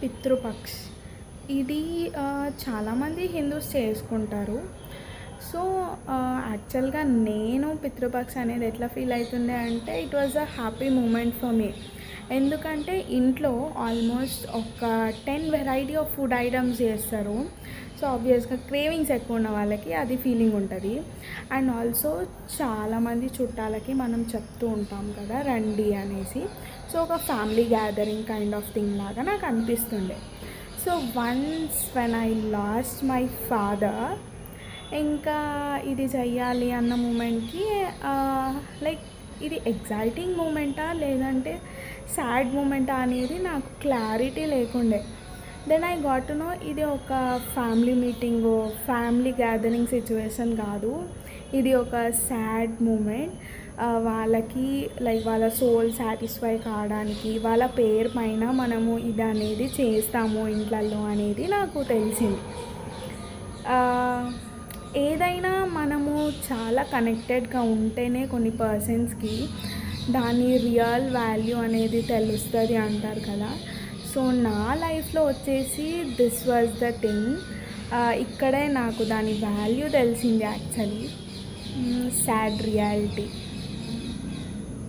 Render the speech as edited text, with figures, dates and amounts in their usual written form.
పితృపక్ష్ ఇది చాలామంది హిందూస్ చేసుకుంటారు. సో, యాక్చువల్‌గా నేను పితృపక్ష్ అనేది ఎట్లా ఫీల్ అయితుండే అంటే, it was a happy moment for me. ఎందుకంటే ఇంట్లో ఆల్మోస్ట్ ఒక 10 వెరైటీ ఆఫ్ ఫుడ్ ఐటమ్స్ చేస్తారు. సో, ఆబ్వియస్‌గా క్రేవింగ్స్ ఎక్కువ ఉన్న వాళ్ళకి అది ఫీలింగ్ ఉంటది. అండ్ ఆల్సో చాలామంది చుట్టాలకి మనం చెప్తూ ఉంటాం కదా! రండి అనేసి. సో, ఒక family gathering kind of thing లాగా నాకు అనిపిస్తుండే. So, once when I lost my father, ఇంకా ఇది చెయ్యాలి అన్న మూమెంట్‌కి లైక్ ఇది ఎక్సైటింగ్ మూమెంటా లేదంటే సాడ్ మూమెంటా అనేది నాకు క్లారిటీ లేకుండే. Then I got to know ఇది ఒక ఫ్యామిలీ మీటింగో, ఫ్యామిలీ గ్యాదరింగ్ సిచ్యువేషన్ కాదు. ఇది ఒక సాడ్ మూమెంట్. వాళ్ళకి లైక్ వాళ్ళ సోల్ సాటిస్ఫై కావడానికి వాళ్ళ పేరు పైన మనము ఇది అనేది చేస్తాము ఇంట్లల్లో అనేది నాకు తెలిసింది. ఏదైనా మనము చాలా కనెక్టెడ్గా ఉంటేనే కొన్ని పర్సన్స్కి దాని రియల్ వాల్యూ అనేది తెలుస్తుంది అంటారు కదా. సో నా లైఫ్లో వచ్చేసి దిస్ వాజ్ ద థింగ్. ఇక్కడే నాకు దాని వాల్యూ తెలిసింది యాక్చువల్లీ. Sad reality.